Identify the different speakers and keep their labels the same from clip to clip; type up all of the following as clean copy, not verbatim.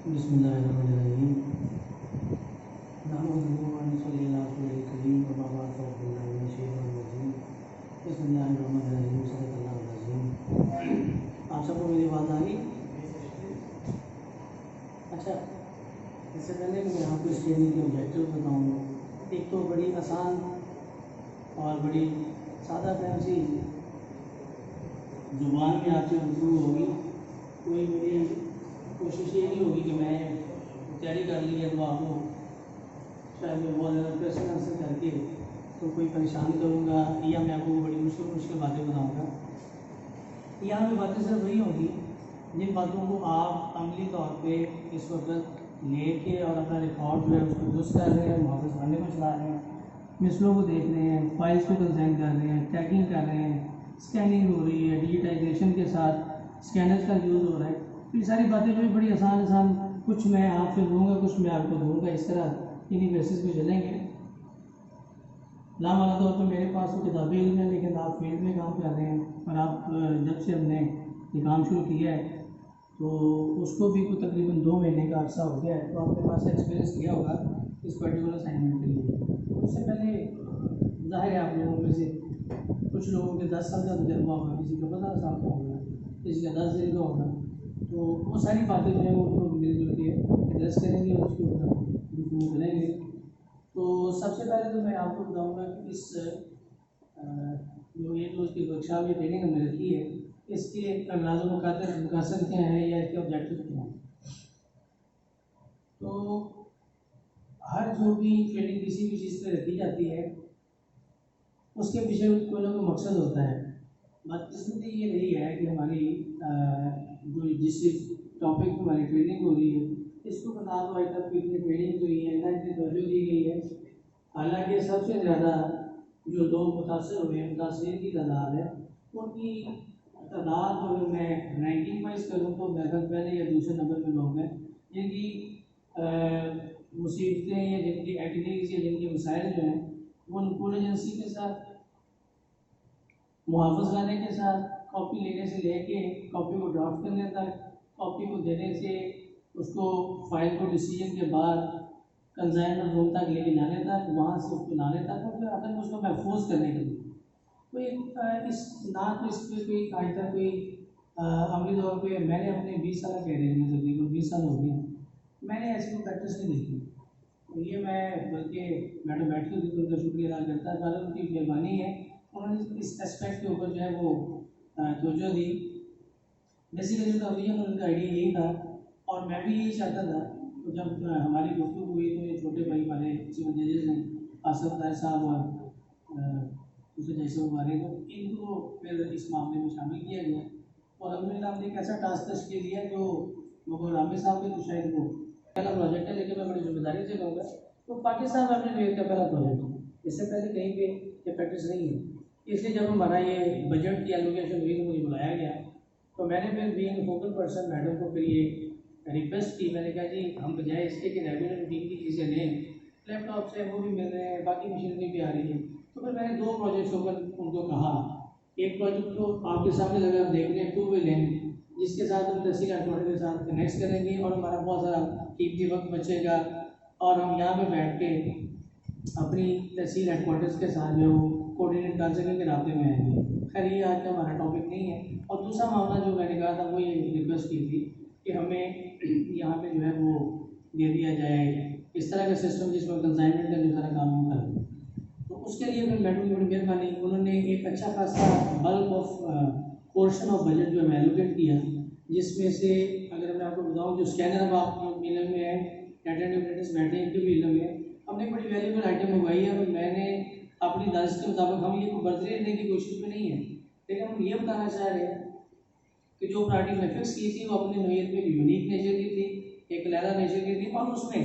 Speaker 1: बिस्मिल्लाहिर्रहमानिर्रहीम। नहमदुहु व नसल्ली अला रसूलिल करीम व मा बाद फ़अऊज़ु बिल्लाहि मिनश शैतानिर रजीम। बिस्मिल्लाहिर्रहमानिर्रहीम। सदक़ल्लाहुल अज़ीम। आप सबको मेरी बात आ रही? अच्छा, इससे पहले मैं आपको इस ट्रेनिंग के ऑब्जेक्टिव बताऊँगा। एक तो बड़ी आसान और बड़ी सादा प्यार सी ज़ुबान में आपसे गुफ्तगू होगी। कोई मेरी कोशिश ये नहीं होगी कि मैं तैयारी कर ली है तो आपको शायद मैं बहुत ज़्यादा क्वेश्चन आंसर करके तो कोई परेशान करूँगा या मैं आपको बड़ी मुश्किल मुश्किल बातें बताऊँगा। यहाँ पे बातें सिर्फ वही होंगी जिन बातों को आप अमली तौर पे इस वक्त लेके और अपना रिकॉर्ड जो है उसको दुरुस्त कर रहे हैं, मुहाफ़िज़ खाने को चला रहे हैं, मिसलों को देख रहे हैं, फाइल्स को कंसाइन कर रहे हैं, टैगिंग कर रहे हैं, स्कैनिंग हो रही है, डिजिटाइजेशन के साथ स्कैनर्स का यूज़ हो रहा है। तो ये सारी बातें जो है बड़ी आसान आसान, कुछ मैं आपसे दूँगा कुछ मैं आपको दूँगा, इस तरह इन्हीं बेसिस पे चलेंगे। लामाला तौर पर मेरे पास तो किताबी इल्म है, लेकिन आप फील्ड में काम कर रहे हैं और आप जब से हमने ये काम शुरू किया है तो उसको भी कुछ तकरीबन 2 महीने का अर्सा हो गया है, तो आपके पास एक्सपीरियंस लिया होगा इस पर्टिकुलर असाइनमेंट के लिए। उससे पहले ज़ाहिर है आप लोगों में से कुछ लोगों के 10 साल का तजर्बा होगा, किसी का 15 साल का होगा, किसी का 10 दिन का होगा। तो वो सारी बातें जो है वो लोग मिलजुल के एड्रेस करेंगे और उसके ऊपर करेंगे। तो सबसे पहले तो मैं आपको बताऊंगा कि इस जो एक रोज़ की वर्कशॉप या ट्रेनिंग हमने रखी है इसके अगराज़ व मकासद क्या है या इसके ऑब्जेक्टिव क्या हैं। तो हर जो भी ट्रेनिंग किसी भी चीज़ पर रखी जाती है उसके पीछे कोई ना कोई मकसद होता है। बदकिस्मती ये रही है कि हमारी जो जिस टॉपिक पर हमारी ट्रेनिंग हो रही है इसको बता दो आज तक इतनी ट्रेनिंग हुई है ना, इतनी तवज्जो दी गई है। हालांकि सबसे ज़्यादा जो लोग मुतासर हुए हैं, मुतासरीन की तादाद है, उनकी तादाद अगर मैं रैंकिंग वाइज करूँ तो मेरे ख्याल पहले या दूसरे नंबर पे लोग हैं जिनकी मुसीबतें या जिनकी एक्टिविटीज़ या जिनके मसाइल जो हैं वो इंटेलिजेंसी के साथ, मुहाफ़िज़ खाने के साथ, कॉपी लेने से लेके कॉपी को ड्राफ्ट करने तक, कॉपी को देने से उसको फाइल को डिसीजन के बाद कंसाइनमेंट रूम तक लेके जाने तक, वहाँ से उसको लाने तक और फिर आखिर में उसको महफूज करने के लिए कोई इस ना तो इस पर कोई आज तक कोई अमली तौर पे मैंने अपने 20 साल कैरियर में तकरीबन 20 साल हो गए मैंने ऐसी कोई प्रैक्टिस नहीं देखी। तो ये मैं बल्कि मैडम बैठी थी तो उनका शुक्रिया अदा करता है, कारण उनकी मेहरबानी है, उन्होंने इस एस्पेक्ट के ऊपर जो है वो तवज्जो दी। बेसिकली उनका विजन और उनका आइडिया यही था और मैं भी यही चाहता था। तो जब हमारी गुफ्तगू हुई तो ये छोटे भाई हमारे सिविल जजेस ने आसफ तार साहब और दूसरे जैसे हमारे को इनको फिर इस मामले में शामिल किया गया और अलहमदिल्ला हमने एक ऐसा टास्क तश्कील लिया जो मगर आमिर साहब के तो शायद वो पहला प्रोजेक्ट है, लेकिन मैं बड़ी जिम्मेदारी से कहूँगा तो पाकिस्तान में अपने का पहला प्रोजेक्ट है, इससे पहले कहीं पे ये प्रैक्टिस नहीं है। इसलिए जब हमारा ये बजट की एलोकेशन हुई तो मुझे बुलाया गया तो मैंने फिर बीइंग फोकल पर्सन मैडम को फिर ये रिक्वेस्ट की। मैंने कहा जी हम बजाय इसके कि रेगुलर रूटीन की चीज़ें लें, लैपटॉप से वो भी मिल रहे हैं, बाकी मशीनरी भी आ रही है, तो फिर मैंने 2 प्रोजेक्ट्स होकर उनको कहा। एक प्रोजेक्ट तो आपके सामने लगा आप देख रहे हैं 2 वे लेन, जिसके साथ हम तहसील हेडक्वार्टर के साथ कनेक्ट करेंगे और हमारा बहुत सारा कीमती वक्त बचेगा और हम यहाँ पे बैठ के अपनी तहसील हेडक्वार्टर्स के साथ जो कोऑर्डिनेट कर सकेंगे, रास्ते में आएंगे। खैर ये आज का हमारा टॉपिक नहीं है। और दूसरा मामला जो मैंने कहा था वो ये रिक्वेस्ट की थी कि हमें यहाँ पे जो है वो दे दिया जाए इस तरह का सिस्टम जिसमें कंसाइनमेंट का जो सारा काम कर, तो उसके लिए फिर मैडम की बड़ी मेहरबानी, उन्होंने एक अच्छा खासा bulk of portion of budget जो है एलोकेट किया, जिसमें से अगर मैं आपको बताऊँ जो स्कैनर अब आप इलम में है, डाटा डिप्रेटर्स बैठे हैं, इनके भी इलम में हमने बड़ी वैल्यूबल आइटम मंगवाई है। और मैंने अपनी दानिश के मुताबिक, हम ये कोई बर्तरी लेने की कोशिश में नहीं है, लेकिन हम ये बताना चाह रहे हैं कि जो प्रायोरिटी हमने फिक्स की थी वो अपनी नोयत में यूनिक नेचर की थी, एक अलहदा नेचर की थी और उसमें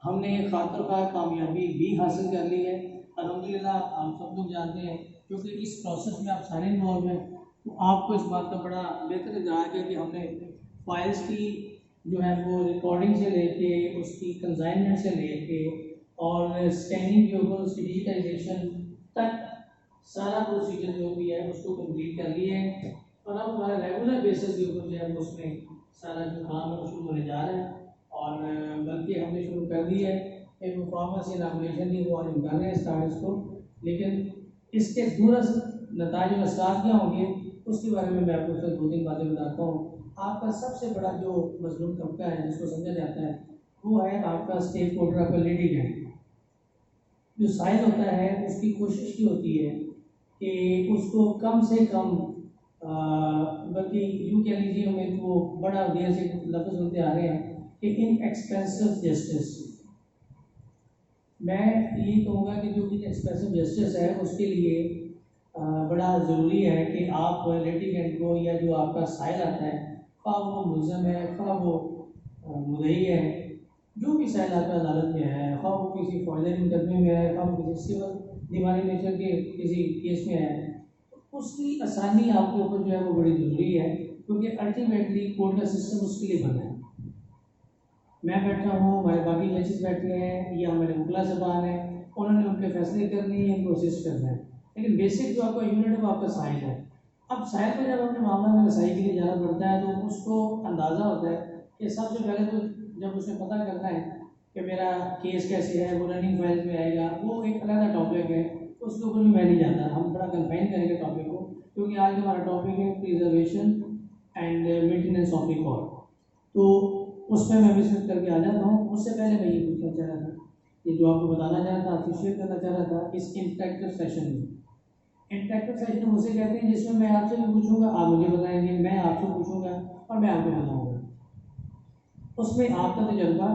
Speaker 1: हमने खातर खा कामयाबी भी हासिल कर ली है अल्हम्दुलिल्लाह। आप सब लोग जानते हैं क्योंकि इस प्रोसेस में आप सारे इन्वॉल्व हैं, तो आपको इस बात का बड़ा बेहतर इदराक है कि हमने फाइल्स की जो है वो रिकॉर्डिंग से लेके उसकी कंसाइनमेंट से लेके और स्कैनिंग के ऊपर उसकी डिजिटाइजेशन तक सारा प्रोसीजर जो भी है उसको कंप्लीट कर लिया है। और अब हमारा रेगुलर बेसिस के ऊपर जो है उसमें सारा जो काम है वो शुरू होने जा रहा है। और बल्कि हमने शुरू कर दिया है एक परफॉर्मेंस इनागुरेशन थी वो आज हम कर रहे हैं स्टार्ट इसको। लेकिन इसके दूरस्थ नताज और असरात क्या होंगे उसके बारे में मैं आपको सिर्फ 2-3 बातें बताता हूँ। आपका सबसे बड़ा जो मजलूम तबका है जिसको समझा जाता है वो है आपका स्टेक होल्डर, आपका लिटिगेंट। जो साइज होता है उसकी कोशिश ये होती है कि उसको कम से कम बल्कि यूँ कह लीजिए हमें वो बड़ा देर से लफ्ज़ सुनते आ रहे हैं कि इनएक्सपेंसिव जस्टिस। मैं ये कहूँगा कि जो इनएक्सपेंसिव जस्टिस है उसके लिए बड़ा ज़रूरी है कि आप लिटिगेंट को या जो आपका साइल आता है खा वो मुलज़म है खा वो मुद्दई है, जो भी साइल आपका अदालत में है खा वो किसी फौजदारी मुकदमे में है खा वो किसी सिविल दीवानी नेचर के किसी केस में है, उसकी आसानी आपके ऊपर जो है वो बड़ी ज़रूरी है क्योंकि अल्टीमेटली कोर्ट का सिस्टम उसके लिए बना है। मैं बैठा हूँ, हमारे बाकी जजेस बैठे हैं या हमारे मुखला ज़बान है, उन्होंने उनके फैसले करने हैं, इनको असिस्ट करना है। लेकिन बेसिक जो आपका यूनिट है वो आपका साइल है। अब साइल पर जब अपने मामला में रसाई के लिए जाना पड़ता है तो उसको अंदाज़ा होता है कि सबसे पहले तो जब उसे पता करना है कि मेरा केस कैसे है, वो रनिंग फाइल में आएगा, वो एक अलग टॉपिक है, उसके ऊपर भी मैं नहीं जाता, हम थोड़ा कन्फाइन करेंगे टॉपिक को क्योंकि आज हमारा टॉपिक है preservation and maintenance of record. तो उसमें मैं विजिट करके आ जाता हूँ। उससे पहले मैं ये पूछना चाह रहा था, ये जो आपको बताना चाह रहा था, आपसे शेयर करना चाह रहा था इस इंटरेक्टिव सेशन में। इंटरेक्टिव सेशन उसे कहते हैं जिसमें मैं आपसे भी पूछूंगा, आप मुझे बताएंगे, मैं आपसे पूछूंगा और मैं आपको बताऊंगा। उसमें आपका तजर्बा,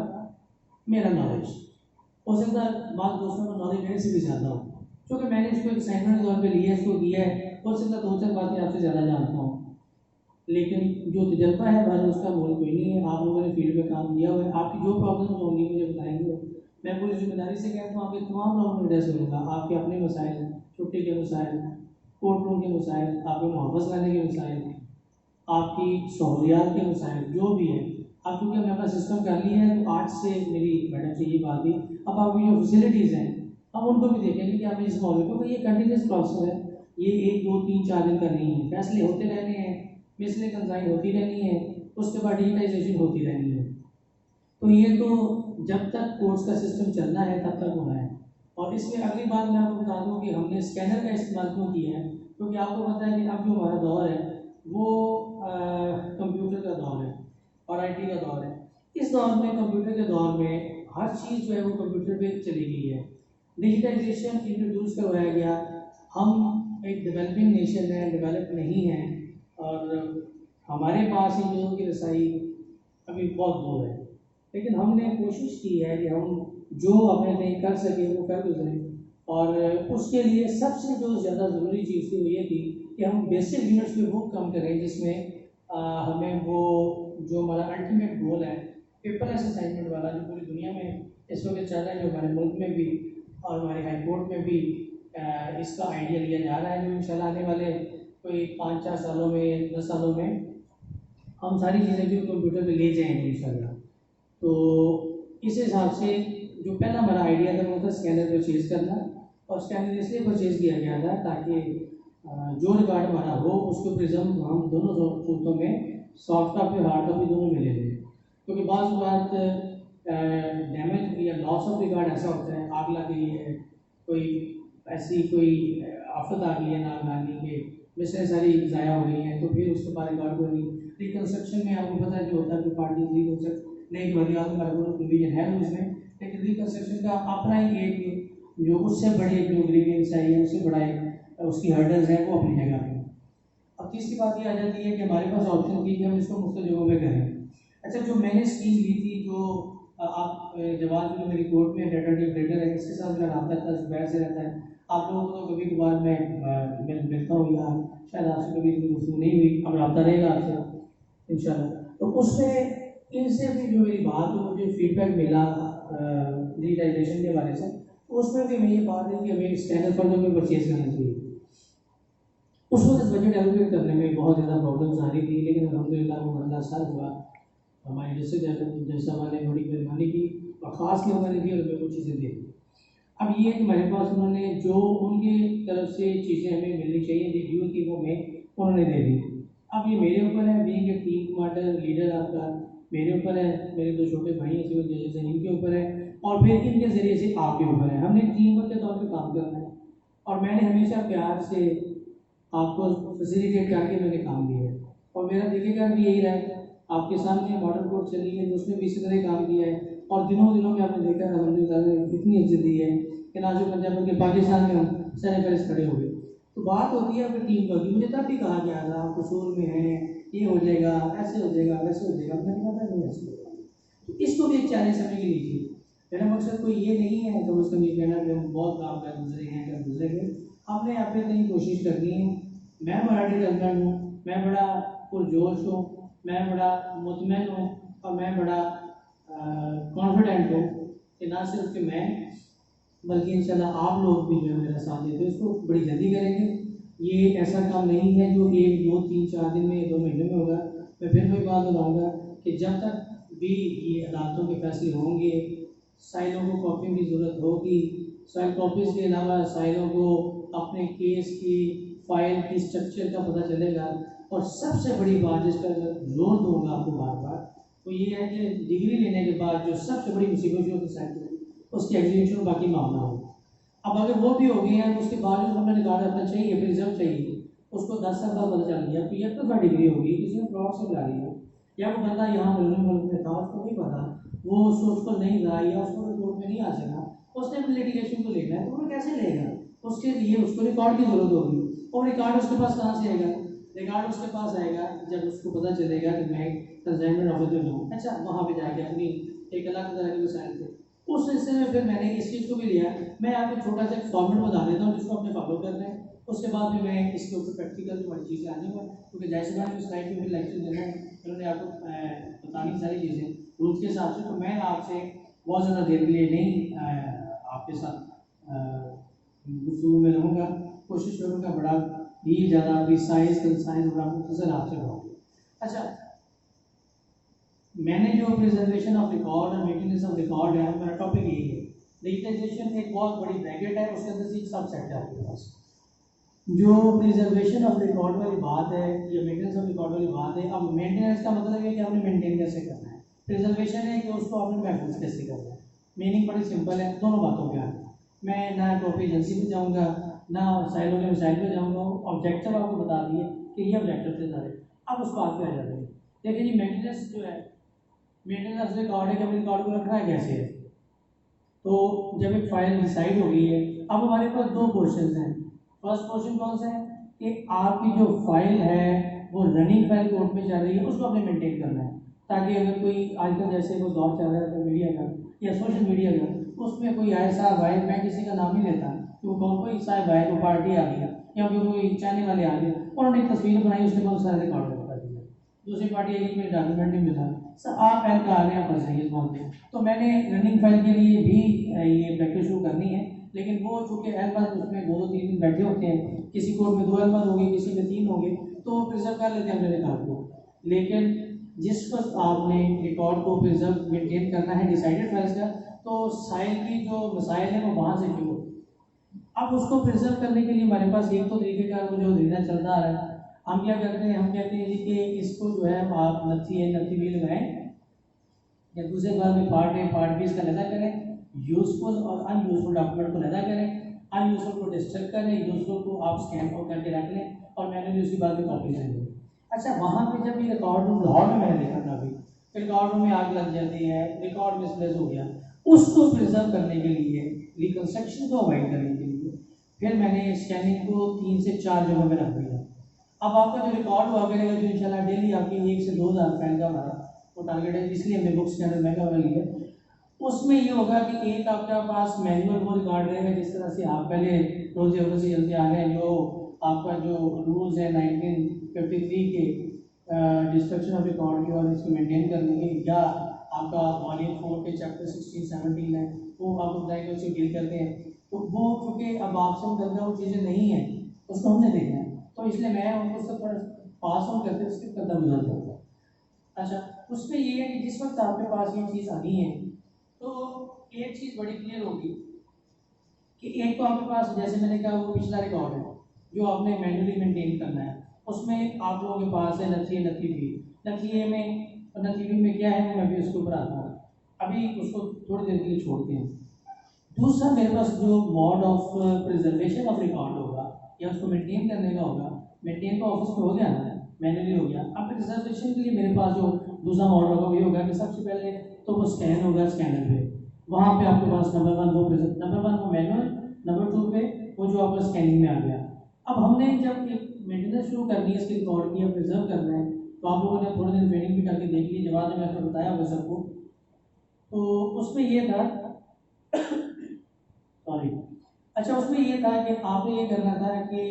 Speaker 1: मेरा नॉलेज, हो सकता है बात दोस्तों का नॉलेज मेरे से भी ज़्यादा हो क्योंकि मैंने इसको एक असाइनमेंट के तौर पर लिया है, इसको किया है, हो सकता है 2-4 बातें आपसे ज़्यादा जानता हूँ। लेकिन जो तजर्बा है भाई उसका मोल कोई नहीं है। आप लोगों ने फील्ड में काम किया हुआ है, आपकी जो प्रॉब्लम्स होंगी मुझे बताएंगे। मैं पूरी जिम्मेदारी से कहता हूँ आपके तमाम प्रॉब्लम एड्रेस करूँगा, आपके अपने मसाइल, छुट्टी के मसाइल, कोर्ट रूम के मसाइल, आपके मुआवज लाने के मसाइल, आपकी सहूलियात के मसाइल, जो भी है। अब चूँकि हमने अपना सिस्टम कर लिया है तो आज से मेरी मैडम से ये बात थी, अब आपकी जो फैसिलिटीज़ हैं अब उनको भी देखेंगे कि आप इस मॉडल, क्योंकि ये कंटिन्यूस प्रोसेस है, ये 1, 2, 3, 4 दिन का नहीं है, फैसले होते रहने हैं, मिसले कंसाइन होती रहनी है, उसके बाद डिजिटाइजेशन होती रहनी है। तो ये तो जब तक कोर्स का सिस्टम चलना है तब तक होना है। और इसमें अगली बात मैं आपको बता दूं कि हमने स्कैनर का इस्तेमाल क्यों किया है, क्योंकि आपको पता है कि अब जो हमारा दौर है वो कंप्यूटर का दौर है और आईटी का दौर है। इस दौर में, कंप्यूटर के दौर में, हर चीज़ जो है वो कंप्यूटर पे चली गई है, डिजिटाइजेशन इंट्रोड्यूस करवाया गया। हम एक डेवलपिंग नेशन है, डेवलप नहीं है, और हमारे पास इन चीज़ों की रसाई अभी बहुत दूर है। लेकिन हमने कोशिश की है कि हम जो अपने लिए कर सके वो कर गुजरें, और उसके लिए सबसे जो ज़्यादा ज़रूरी चीज़ थी वो ये थी कि हम बेसिक यूनिट्स पे वो कम करें जिसमें हमें वो जो हमारा अल्टीमेट गोल है पेपरलेस असाइनमेंट वाला, जो पूरी दुनिया में इस वक्त चल रहा है, जो हमारे मुल्क में भी और हमारे हाई कोर्ट में भी इसका आइडिया लिया जा रहा है, जो इंशाल्लाह आने वाले कोई 5-4 सालों में, 10 सालों में हम सारी चीज़ें जो कंप्यूटर पे ले जाएंगे इंशाल्लाह। तो इस हिसाब से जो पहला हमारा आइडिया था वो था स्कैनर परचेज़ करना, और स्कैनर इसलिए परचेज़ किया गया था ताकि जो रिकॉर्ड हमारा हो उसको प्रिज्म हम दोनों सूरतों में, सॉफ्ट कॉपी हार्ड कॉपी दोनों में ले लें, क्योंकि बाज़ बात डैमेज या लॉस ऑफ रिकॉर्ड ऐसा होता है, आग लग गई है, कोई ऐसी कोई आफत आ गई है नागहानी के मिसरें सारी ज़ाया हो गई हैं, तो फिर उसके बाद रिकॉर्ड को नहीं। रिकन्स्ट्रक्शन में आपको पता है जो होता है कि पार्टी रिकन्स्ट्रक्ट नहीं बदला तो हमारा पूरा प्रोविजन है उसमें, लेकिन रिकन्स्ट्रक्शन का अपना ही एक जो उससे बड़ी जो ग्रीवियंस है या उससे बड़ा एक उसकी हर्डल्स हैं वो अपनी जगह पे। अब तीसरी बात ये आ जाती है कि हमारे पास ऑप्शन थी कि हम इसको मुख्तलिफ जगहों में करें। अच्छा, जो मैंने स्कीम ली थी, जो आप जवाब जो मेरी कोर्ट में डाटा ऑपरेटर है इसके साथ मेरा रब्ता था, जुबैर से रहता है, आप लोगों को तो कभी कभार मैं मिलता हूँ या शायद आपसे कभी गुफ्तगू नहीं हुई, अब रब्ता रहेगा आपसे इंशाल्लाह। तो उसमें इनसे भी जो मेरी बात हो, मुझे फीडबैक मिला डिजिटाइजेशन के बारे से, तो उसमें भी मैं ये बात है कि हमें स्कैनर पर जो परचेज करना चाहिए। उस वक्त बजट एलोकेट करने में बहुत ज़्यादा प्रॉब्लम्स आ रही थी, लेकिन अल्हम्दुलिल्लाह वो मरला साल हुआ, हमारी डिस्ट्रिक्ट जज साहब ने बड़ी मेहरबानी की और ख़ास मेहरबानी की और हमें कुछ चीज़ें दी। अब ये है कि हमारे पास उन्होंने जो उनकी तरफ से चीज़ें हमें मिलनी चाहिए थी ड्यू थी, वो हमें उन्होंने दे दी। अब ये मेरे ऊपर है, being a team commander leader आपका, मेरे ऊपर है, मेरे दो छोटे भाई हैं सिविल जजेस हैं, इनके ऊपर है, और फिर इनके ज़रिए से आपके ऊपर है। हमने टीम वर्क के तौर पे काम करना है, और मैंने हमेशा प्यार से आपको फैसिलिटेट करके मैंने काम किया है, और मेरा तरीकेकार भी यही रहा है। आपके सामने मॉडल कोर्ट चली है तो उसमें भी इसी तरह काम किया है, और दिनों दिनों में आपने देखा अल्हम्दुलिल्लाह इतनी इज्जत दी है कि नाजो पंजाब के पाकिस्तान में हम सर फहरिस्त खड़े हो गए। तो बात होती है अपनी टीम वर्क की। मुझे तब भी कहा गया था आप कसूर में हैं, ये हो जाएगा, ऐसे हो जाएगा, वैसे हो जाएगा, मैंने कहा था नहीं ऐसे होगा। तो इसको भी एक चैलेंज समझ के लीजिए। मेरा मकसद कोई ये नहीं है कम से कम ये कहना कि हम बहुत काम कर गुजरे हैं, कर गुजरेंगे। हमने अपने तक कोशिश करनी है। मैं मराठी हस्बैंड हूँ, मैं बड़ा पुरजोश हूँ, मैं बड़ा मुतमैन हूँ, और मैं बड़ा कॉन्फिडेंट हूँ कि ना सिर्फ कि मैं बल्कि इंशाल्लाह आप लोग भी जो है मेरा साथ देते हो, इसको बड़ी जल्दी करेंगे। ये ऐसा काम नहीं है जो 1 2 3 4 दिन में, 2 महीने में होगा। मैं फिर वही बात बताऊँगा कि जब तक भी ये अदालतों के फैसले होंगे, साइलों को कॉपी की ज़रूरत होगी। साइल कॉपीज़ के अलावा साइलों को अपने केस की फाइल की स्ट्रक्चर का पता चलेगा। और सबसे बड़ी बात जिस पर जोर दूंगा आपको बार बार, तो ये है कि डिग्री लेने के बाद जो सबसे बड़ी मुसीबत जो होती उसकी एग्जीक्यूशन बाकी मामला हो। अब अगर वो भी हो गई है तो उसके बाद जो हमें रिकॉर्ड रखना चाहिए, प्रिजर्व चाहिए, उसको 10 साल बाद पता चल गया तो ये तो डिग्री होगी, किसी ने फ्रॉड से करा लिया, या वो बंदा यहाँ मुल्क में था, उसको नहीं पता, वो उसको नहीं रहा, या उसको रिपोर्ट में नहीं आ सका, उसने अपने लिटिगेशन को लेना है तो वो कैसे लेगा? उसके लिए उसको रिकॉर्ड की जरूरत होगी, और रिकॉर्ड उसके पास कहाँ से आएगा? रिकॉर्ड उसके पास आएगा जब उसको पता चलेगा कि मैं कंसाइनमेंट ऑफिस में हूँ। अच्छा, वहाँ पे जाके अपनी एक अलग तरह के वसाइल थे। उस हिस्से में फिर मैंने इस चीज़ को भी लिया। मैं आपको छोटा सा एक फॉर्मेट बता देता हूँ जिसको अपने फॉलो करना है, उसके बाद भी मैं इसके ऊपर प्रैक्टिकल जो बड़ी चीज़ें आ जाऊँगा, क्योंकि जैसे मैंने स्लाइड पे फिर लेक्चर देना है, उन्होंने आपको बतानी सारी चीज़ें रूल्स के हिसाब से। तो मैं आपसे बहुत ज़्यादा देर के लिए नहीं आपके साथ गुफ्तगू में रहूँगा, कोशिश करूँगा बड़ा ही ज़्यादा प्रिसाइज कंसाइज बड़ा मुख्तसर आपसे रहूँगा। अच्छा, मैंने जो प्रिजर्वेशन ऑफ रिकॉर्ड और मेंटेनेंस ऑफ रिकॉर्ड है, मेरा टॉपिक यही है। डिजिटाइजेशन एक बहुत बड़ी ब्रैकेट है, उसके अंदर से एक सब सेट है आपके पास। जो प्रिजर्वेशन ऑफ रिकॉर्ड वाली बात है या मेंटेनेंस ऑफ रिकॉर्ड वाली बात है, अब मेंटेनेंस का मतलब है कि आपने मेंटेन कैसे करना है, प्रिजर्वेशन है कि उसको आपने महफूज कैसे करना है। मीनिंग बड़ी सिंपल है, दोनों बातों पे आना। मैं ना कॉपी एजेंसी पे जाऊँगा, ना साइलों के मिसाइल पे जाऊँगा। ऑब्जेक्टिव आपको बता दिए कि ये ऑब्जेक्टिव थे सारे। अब उस बात पे आ जाते हैं। देखिए जी, मेंटेनेंस जो है, मेंटेनेंस रिकॉर्ड है कि अपने रिकॉर्ड को रखना है कैसे है। तो जब एक फाइल डिसाइड हो गई है, अब हमारे पास दो क्वेश्चन हैं। फर्स्ट क्वेश्चन कौन सा है कि आपकी जो फाइल है वो रनिंग फाइल कोर्ट में चल रही है, उसको आपने मेंटेन करना है, ताकि अगर कोई आजकल जैसे कोई दौर चल रहा है मीडिया का या सोशल मीडिया का, उसमें कोई आए साहब आए, मैं किसी का नाम नहीं लेता कि वो कौन, कोई साहब आए, कोई पार्टी आ गया या फिर कोई चाहने वाले आ गए, उन्होंने एक तस्वीर बनाई, उसके बाद सारा रिकॉर्ड कर दिया, दूसरी पार्टी आई मेरे डॉक्यूमेंट नहीं मिला, सर आप पहन का आ रहे हैं फंस रही है इस बात में। तो मैंने रनिंग फाइल के लिए भी ये प्रैक्टिस शुरू करनी है, लेकिन वो चूँकि अहमद उसमें 2-3 दिन बैठे होते हैं, किसी कोर्ट में 2 अहमद होंगे, किसी में 3 होंगे, तो प्रिजर्व कर लेते हैं अपने रिकॉर्ड को। लेकिन जिस वक्त आपने रिकॉर्ड को प्रिजर्व मेंटेन करना है डिसाइडेड फाइल्स का, तो साइल की जो मसाइल है वो वहाँ से शुरू होती है। अब उसको प्रिजर्व करने के लिए हमारे पास एक तो तरीक़ेकार वो जो धीरे चलता आ रहा है, हम क्या करते हैं, हम कहते हैं जी कि इसको जो है आप नथी भी लगाएं, या दूसरे बार में पार्ट ए पार्ट बी इसका लगा करें, यूजफुल और अनयूजफुल डॉक्यूमेंट को लगा करें, अनयूजफुल को डिस्ट्रक्ट करें, यूजफुल को आप स्कैन आउट करके रख लें, और मैंने उसके बाद में कॉपी कर लें। अच्छा, वहाँ पे जब ये रिकॉर्ड रूम लाहौर में मैंने देखा था, अभी रिकॉर्ड रूम में आग लग जाती है, रिकॉर्ड मिसप्लेस हो गया, उसको प्रिजर्व करने के लिए, रिकंस्ट्रक्शन को अवॉइड करने के लिए फिर मैंने स्कैनिंग को 3 से 4 जगहों में रख दिया। अब आपका जो रिकॉर्ड हुआ करेगा, जो इंशाल्लाह डेली आपकी 1 से 2,000 फाइल का हमारा वो टारगेट है, इसलिए हमने बुक्स के अंदर महंगा वाला लिया। उसमें ये होगा कि एक आपके पास मैनुअल वो रिकॉर्ड रहेगा, जिस तरह से आप पहले रोज़ से जल्दी आ रहे हैं, जो आपका जो रूल्स है 1953 के डिस्ट्रक्शन ऑफ रिकॉर्ड के और इसको मेंटेन करने के, या आपका वॉल्यूम 4 के चैप्टर 16-17 है, वो आपको बताएगा, उससे डील करते हैं। तो वो क्योंकि अब आपसे मुतल्लिक़ वो चीज़ें नहीं हैं, उसको हमने देखना है, तो इसलिए मैं उनको सब पास ऑन करते उसके कदम गुजर दूँगा। अच्छा, उसमें ये है कि जिस वक्त आपके पास ये चीज़ आनी है, तो एक चीज़ बड़ी क्लियर होगी कि एक तो आपके पास, जैसे मैंने कहा, वो पिछला रिकॉर्ड है जो आपने मैन्युअली मेंटेन करना है, उसमें आप लोगों के पास है नथी ए नथी बी। नथी ए में और नथी बी में क्या है वो मैं भी उसके ऊपर आता हूँ, अभी उसको थोड़ी देर के लिए छोड़ते हैं। दूसरा मेरे पास जो mode of preservation of record होगा या उसको मेंटेन करने का होगा, मेंटेन तो ऑफिस में हो गया ना, मैनुअली हो गया। अब प्रिजर्वेशन के लिए मेरे पास जो दूसरा मोड होगा वो ये होगा कि सबसे पहले तो वो स्कैन होगा, स्कैनर पे वहाँ पे आपके पास नंबर वन वो मैनुअल, नंबर 2 पे वो जो आपका स्कैनिंग में आ गया। अब हमने जब एक मेंटेनेंस शुरू करनी है इसके रिकॉर्ड की, प्रिजर्व करना है, तो आप लोगों ने थोड़े दिन ट्रेनिंग भी करके देख ली, जवाब ने आपको बताया होगा सबको। तो उसमें ये था सॉरी, अच्छा उसमें ये था कि आपने ये करना था कि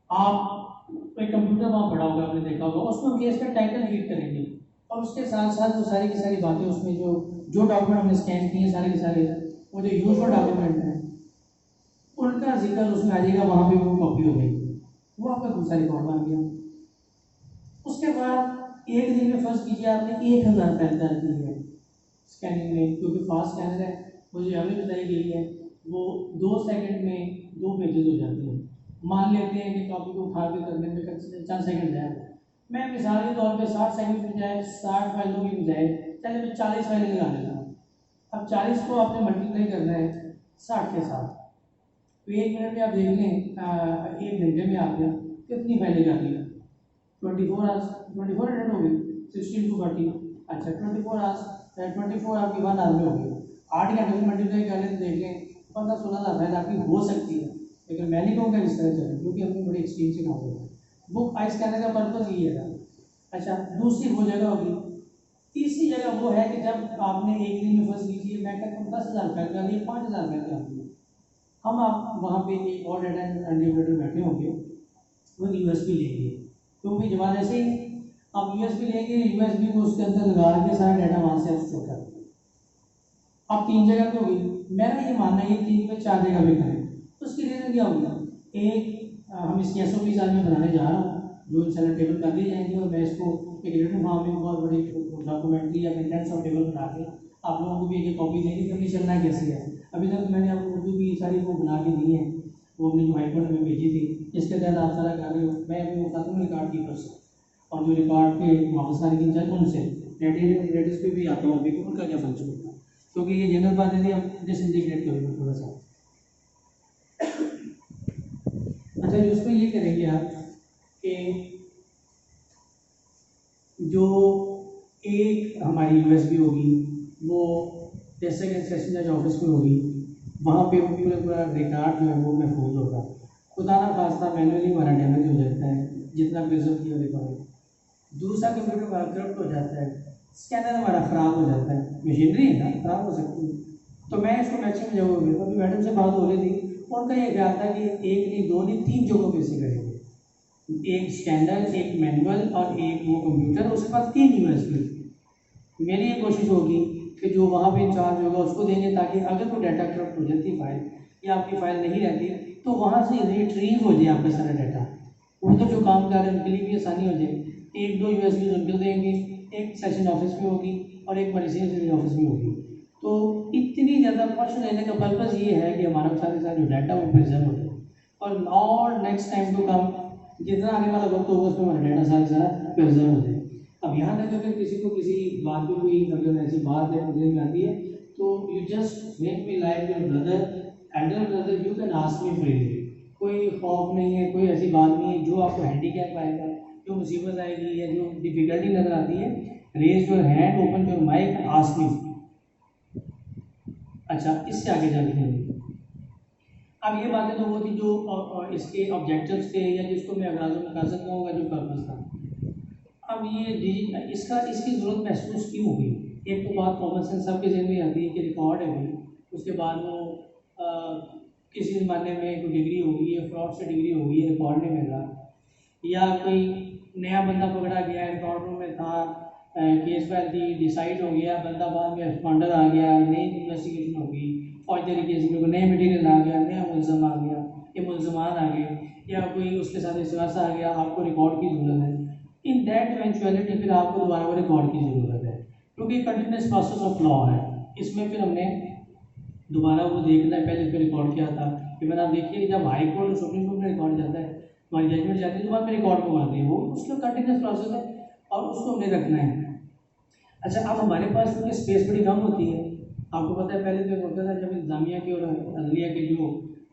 Speaker 1: आप कोई कंप्यूटर वहाँ पड़ा होगा, आपने देखा होगा, उसमें केस का टाइटल रीड करेंगे और उसके साथ साथ वो सारी की सारी बातें उसमें जो डॉक्यूमेंट हमने स्कैन किए सारे के सारे वो जो यूजफुल डॉक्यूमेंट हैं उनका जिक्र उसमें आ जाएगा, वहाँ पे वो कॉपी हो जाएगी, वो आपका दूसरा रिकॉर्ड बन गया। उसके बाद एक दिन में फर्स्ट कीजिए आपने 1000 फाइल दर्ज की है स्कैनिंग में, क्योंकि फास्ट स्कैनर है, मुझे अभी बताई गई है वो 2 सेकंड में 2 पेजेस हो जाते हैं। मान लेते हैं कि कॉपी को उठा के करने में 4 सेकंड है, मैं मिसाल के तौर पे 60 सेकंड की बजाय 60 फाइलों की बजाय चले मैं 40 फाइलें लगा देता हूँ। अब 40 को आपने मल्टीप्लाई करना है 60 के साथ, तो 1 मिनट में आप देख लें 1 घंटे में आपने कितनी फाइलें कर दी, 24 आवर्स 2400 हो गई, 16 to 40, अच्छा 24 आवर्स 24 आपकी 1 आवर में हो गई। 8 घंटे में मल्टीप्लाई कर लें तो देख लें 15-16 फाइल आपकी हो सकती है, लेकिन मैं नहीं कहूँगा इस तरह चले क्योंकि हमने बड़ी एक्सट्रीम से काम किया। बुक आई स्कैनर का पर्पज ये है। अच्छा दूसरी वो जगह होगी। तीसरी जगह वो है कि जब आपने एक दिन में फर्स्ट कीजिए, मैं कहता हूँ 10,000 फाइल कर लिए, 5,000 फाइल कर लिए, हम आप वहाँ पे एक और डाटा इंटरप्रेटर बैठे होंगे, वो यूएसबी लेंगे, क्योंकि जब ऐसे ही आप यूएसबी लेंगे, यूएसबी को उसके अंदर लगा के सारा डाटा वहाँ से आप स्टोर कर देंगे। अब 3 जगह पे होगी, मेरा ये मानना है 3 में 4 जगह पे करें, तो उसकी रीज़न क्या होगा, एक हम इसकी SOPs आज मैं बनाने जा रहा हूँ जो इंशाल्लाह टेबल कर दी जाएंगी, और मैं इसको एक रिटन फॉर्म में बहुत बड़ी डॉक्यूमेंट्री या कंटेंट्स ऑफ टेबल बना के आप लोगों को भी एक कॉपी देंगे कि हमने चलना कैसे है। अभी तक मैंने आपको उर्दू की सारी वो बना के दी है, वो अपनी जो हाईकोर्ट में भेजी थी, इसके तहत आप सारा कर रहे हो। मैं अभी वो खाता हूँ रिकॉर्ड कीपर से, और जो रिकॉर्ड के वापस आने की इंचार्ज उनसे रेडिस पे भी आता हूँ अभी उनका क्या फंक्शन होता है, क्योंकि ये जनरल बातें थी, हम डिसइंटीग्रेट करेंगे थोड़ा सा। अच्छा उसमें ये करेंगे आप कि जो एक हमारी यूएसबी होगी वो जैसे कि सेशन जज ऑफिस में होगी, वहाँ पे पूरा रिकॉर्ड जो है वो महफूज होगा। खुदा ना खास्ता मैनुअली हमारा डैमेज हो जाता है जितना प्रिजर्व किया रिकॉर्ड, दूसरा कंप्यूटर हमारा करप्ट हो जाता है, स्कैनर हमारा ख़राब हो जाता है, मशीनरी है ना ख़राब हो सकती है। तो मैं इसको मैक्सिमम जगहों पर, अभी मैडम से बात हो रही थी, उनका ये ख्याल था कि 1 नहीं 2 नहीं 3 जगहों पर इसे करेंगे, एक स्कैनर, एक मैनुअल और एक वो कंप्यूटर, उसके बाद 3 यूएसबी। मेरी ये कोशिश होगी कि जो वहाँ पे इंचार्ज होगा उसको देंगे, ताकि अगर कोई डाटा करप्ट हो जाती है फाइल या आपकी फ़ाइल नहीं रहती तो वहाँ से रिट्रीव हो जाए आपका सारा डाटा, उनको जो काम कर रहे हैं उनके लिए भी आसानी हो जाए। 1-2 यूएसबी उनको देंगे, एक सेशन ऑफिस में होगी और एक मजिस्ट्रेट ऑफिस में होगी। तो इतनी ज़्यादा फंक्शन लेने का पर्पज़ ये है कि हमारा सारे जो डाटा वो प्रिजर्व हो जाए, और नेक्स्ट टाइम टू कम जितना आने वाला वक्त होगा उसमें हमारा डाटा सारा प्रिजर्व हो जाए। अब यहाँ तक अगर किसी को किसी बात में कोई अगर ऐसी बात है मुझे में आती है, तो you just make me like your brother, Elder brother, you can ask me freely. कोई खौफ नहीं है, कोई ऐसी बात नहीं है, जो आपको हैंडीकैप आएगा, जो मुसीबत आएगी या जो डिफिकल्टी नज़र आती है, raise your hand, open your mic, ask me. अच्छा इससे आगे जाके नहीं। अब ये बातें तो वो थी जो इसके ऑब्जेक्टिव्स थे या जिसको मैं अगराज़ मकासद कहूँगा जो पर्पज़ था। अब ये इसकी ज़रूरत महसूस क्यों हुई? एक तो बात कॉमन सेंस सबके जहन में आती है कि रिकॉर्ड है भाई, उसके बाद वो किसी ज़माने में कोई डिग्री होगी या फ्रॉड से डिग्री होगी, रिकॉर्ड नहीं मिल रहा, या कोई नया बंदा पकड़ा गया, रिकॉर्ड रूम में था, केस फाइल थी, डिसाइड हो गया, बंदा बाद में रिस्पॉन्डर आ गया, नई इन्वेस्टिगेशन होगी, फौजदारी केस में कोई नया मटीरियल आ गया, नया मुलजम आ गया या मुलजमान आ गए, या कोई उसके साथ विश्वास आ गया, आपको रिकॉर्ड की ज़रूरत है। इन दैट इवेंचुअलिटी फिर आपको दोबारा वो रिकॉर्ड की ज़रूरत है, क्योंकि कंटिन्यूस प्रोसेस ऑफ लॉ है। इसमें फिर हमने दोबारा वो देखना है पहले पे रिकॉर्ड किया था। फिर मैंने आप देखिए जब हाई कोर्ट और सुप्रीम कोर्ट में रिकॉर्ड जाता है हमारी जजमेंट जाती है तो बाद में रिकॉर्ड को मारते हैं, वो उसका कंटिन्यूस प्रोसेस है और उसको हमने रखना है। अच्छा, अब हमारे पास क्योंकि स्पेस बड़ी कम होती है, आपको पता है पहले तो होता था जब इंतजामिया के और अदलिया के जो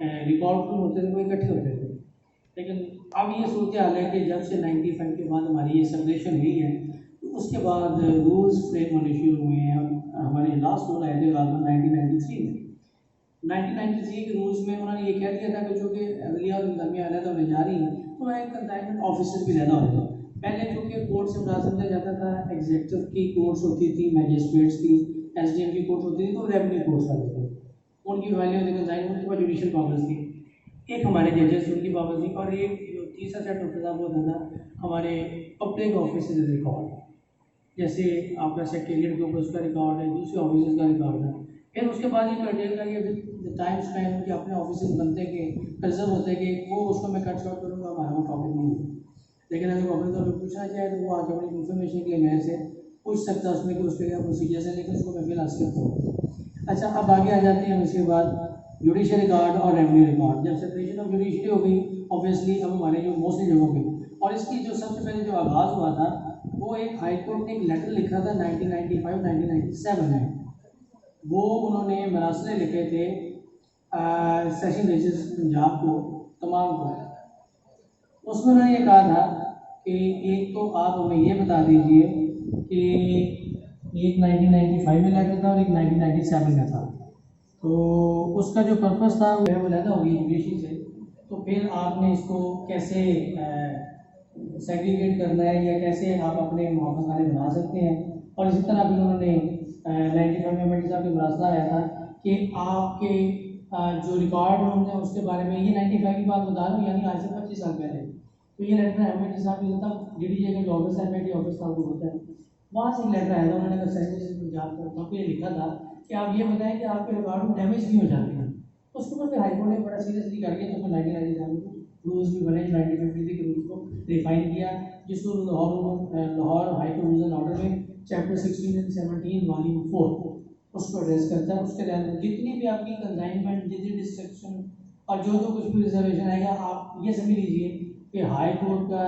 Speaker 1: रिकॉर्ड रूम होते थे वो इकट्ठे होते थे, लेकिन अब ये सूरत हाल है कि जब से 95 के बाद हमारी ये सेपरेशन हुई है तो उसके बाद रूल्स फ्रेम होने शुरू हुए हैं। हमारे लास्ट रूल आए थे 1993 में। 1993 के रूल्स में उन्होंने ये कह दिया था कि चूँकि अदलिया और इंतजामिया अलग होने जा रही हैं तो वहाँ कंसाइनमेंट ऑफिसर भी ज़्यादा होते हैं। पहले चूँकि कोर्ट से मुराद समझा जाता था, एग्जीक्यूटिव की कोर्ट्स होती थी, मैजिस्ट्रेट्स की, एसडीएम की कोर्ट्स होती थी, तो रेवेन्यू कोर्ट्स वाले थे, उनकी वैल्यू होती कंसाइनमेंट के बाद जुडिशल पावर्स थी, एक हमारे जजेस उनकी पावर्स थी, और एक जो तीसरा सेट होता था वो होता था हमारे पब्लिक ऑफिस रिकॉर्ड, जैसे आपका सेक्रेटरीट के ऊपर उसका रिकॉर्ड है, दूसरे ऑफिस का रिकॉर्ड है। फिर उसके बाद ये क्राइटेरिया कि टाइम स्पेन के अपने ऑफिस बनते के कंसर्न होते हैं कि वो उसको मैं कट शॉर्ट करूँगा, हमारा वो टॉपिक नहीं है, लेकिन अगर पब्लिक तौर पर पूछना चाहे तो वो आके अपनी इन्फॉर्मेशन के लिए मेरे से पूछ सकता है उसमें कि उस पर क्या प्रोसीजर्स है, लेकिन उसको मैं फिल हासिल करता हूँ। अच्छा, अब आगे आ जाते हैं उसके बाद जुडिशल रिकॉर्ड और रेवेन्यू रिकॉर्ड। जब सेपरेशन ऑफ जुडिशरी हो गई ऑब्वियसली अब हमारे जो मोस्टली जगहों पे, और इसकी जो सबसे पहले जो आगाज़ हुआ था वो एक हाई कोर्ट ने एक लेटर लिखा था 1995-1997 में, वो उन्होंने मरासले लिखे थे सेशन जजेस पंजाब को, तमाम को। उसमें उन्होंने ये कहा था कि एक तो आप हमें ये बता दीजिए कि एक 1995 में लेटर था और एक 1997 में था, तो उसका जो पर्पस था वो है वो ज़्यादा होगी जुडिशरी से, तो फिर आपने इसको कैसे सेग्रीगेट करना है या कैसे आप अपने मुआफ़ खाने बना सकते हैं। और इसी तरह भी उन्होंने 95 में अमेंडी साहब के मसला आया था कि आपके जो रिकॉर्ड होंगे उसके बारे में, ये 95 की बात बता रहा हूँ, यानी आज से 25 साल पहले, तो ये लेटर अमेंडी साहब की तब DDJ का जो ऑफिस है, अमेंडी ऑफिस था वो होता है, वहाँ से एक लेटर आया था, उन्होंने कहा सेक्रेटरी पंजाब का, वहाँ पे लिखा था कि आप ये बताएं कि आपके रिकॉर्ड में डैमेज नहीं हो जाते हैं। उसके ऊपर फिर हाईकोर्ट ने बड़ा सीरियसली करके तो 1997 को रूल्स भी बने, 1953 के रूल्स को रिफाइन किया, जिसको Lahore high court rules and order में चैप्टर 16 एंड 17 वॉल्यूम 4 उसको एड्रेस करता है। उसके तहत जितनी भी आपकी कंसाइनमेंट, जितनी डिस्ट्रक्शन और जो कुछ भी रिजर्वेशन आएगा, आप ये समझ लीजिए कि हाई कोर्ट का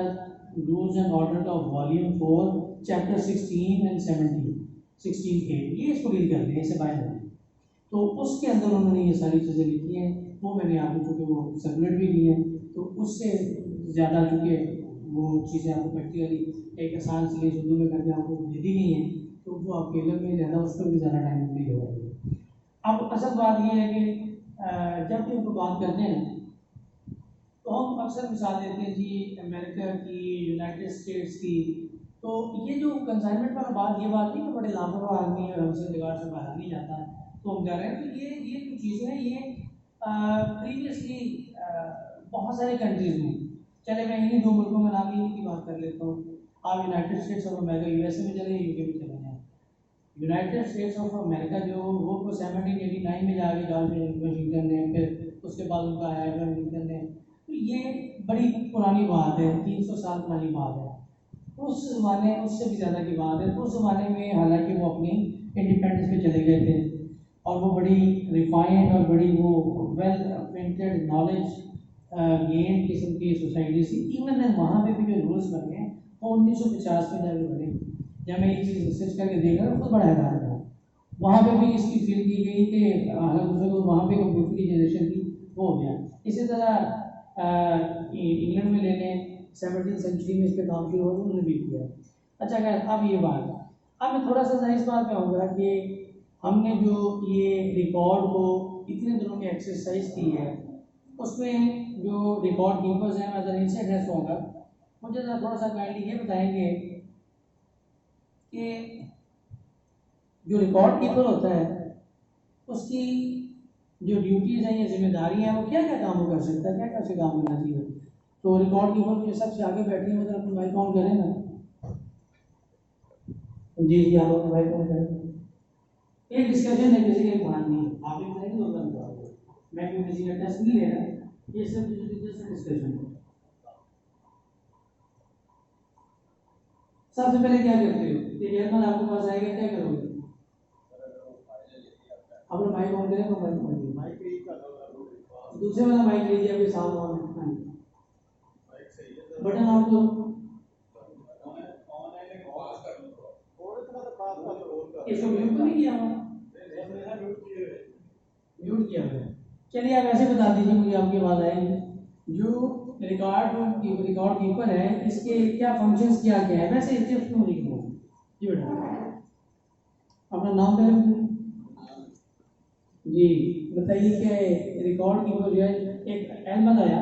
Speaker 1: रूल्स एंड ऑर्डर का वॉल्यूम 4 चैप्टर 16 एंड 16A ये इसको डील करते हैं, इससे बाहर है। तो उसके अंदर उन्होंने ये सारी चीज़ें लिखी हैं, वो मैंने आपको चूँकि वो सर्कुलेट भी की हैं, तो उससे ज़्यादा चूँकि वो चीज़ें आपको प्रैक्टिकली एक आसान से उर्दू में करके आपको दे दी गई हैं, तो वो आपके इलम में ज़्यादा उस पर भी ज़्यादा टाइम नहीं होगा। अब असल बात ये है कि जब भी उनको बात करते हैं तो हम अक्सर मिसाल देते हैं जी अमेरिका की, यूनाइटेड स्टेट्स की, तो ये जो कंसाइनमेंट वाला बात, ये बात नहीं कि बड़े लापरवाह आदमी है और हमसे जुगाड़ से बाहर नहीं जाता है, तो हम कह रहे हैं तो ये जो चीज़ें हैं ये प्रीवियसली बहुत सारे कंट्रीज में, चले मैं इन्हीं दो मुल्कों में नाम इन्हीं की बात कर लेता हूँ। आप United states of America USA में चले, UK में चले जाएँ। यूनाइटेड स्टेट्स ऑफ अमेरिका जो वो 1789 में जाके जॉर्ज वाशिंगटन ने, फिर उसके बाद उनका आया अब्राहम लिंकन ने, तो ये बड़ी पुरानी बात है, 300 साल पुरानी बात है। उस ज़माने, उससे भी ज़्यादा की बात है, तो उस ज़माने में हालांकि वो अपनी इंडिपेंडेंस पे चले गए थे और वो बड़ी रिफाइंड और बड़ी वो वेल अक्वेंटेड नॉलेज गेन किस्म की सोसाइटी थी। इवन देन वहाँ पे भी जो रूल्स बने वो 1950 में जाके बने। जब मैं ये चीज़ रिसर्च करके देख रहा था तो बड़ा हैरान था, वहाँ पे भी इसकी फील की गई कि हालांकि वहाँ पे कंप्यूटर की जनरेशन थी, वो हो गया। इसी तरह इंग्लैंड में लेने 17वीं सेंचुरी में इस पर काम शुरू हुआ तो उन्होंने भी किया। अच्छा खैर, अब ये बात, अब मैं थोड़ा सा इस बात पे आऊँगा कि हमने जो ये रिकॉर्ड को इतने दिनों में एक्सरसाइज की है, उसमें जो रिकॉर्ड कीपर्स हैं, मैं ज़रा इनसे एड्रेस होगा, मुझे ज़रा थोड़ा सा काइंडली ये बताएंगे कि जो रिकॉर्ड कीपर होता है उसकी जो ड्यूटीज़ हैं या जिम्मेदारी हैं वो क्या क्या काम वो कर सकता है, क्या क्या उसे काम करना चाहिए। तो रिकॉर्ड कीपर जो सबसे आगे बैठे हैं मतलब अपनी माइक ऑन करें ना। जी जी, आप अपनी माइक ऑन करें। एक डिस्कशन है, किसी के ध्यान नहीं है, आप एक नहीं होगा, मैं क्यों किसी का टेस्ट नहीं ले रहा, ये सब डिस्कशन है। सबसे पहले क्या करते हो, चेयरमैन आपके पास आएगा, क्या करोगे? अपना माइक ऑन करें, तो माइक ऑन, दूसरे वाला माइक लीजिए, अभी सामने ऑन। बटन आउट करो। इसको म्यूट तो नहीं किया हुआ, म्यूट किया हुआ। चलिए आप ऐसे बता दीजिए मुझे, आपकी बात आएगी। जो रिकॉर्ड कीपर है इसके क्या फंक्शंस क्या क्या है, वैसे स्टेप्स क्यों लिख रहा हूँ जी बेटा। अपना नाम पहले जी बताइए कि रिकॉर्ड कीपर जो है एक एलमद आया,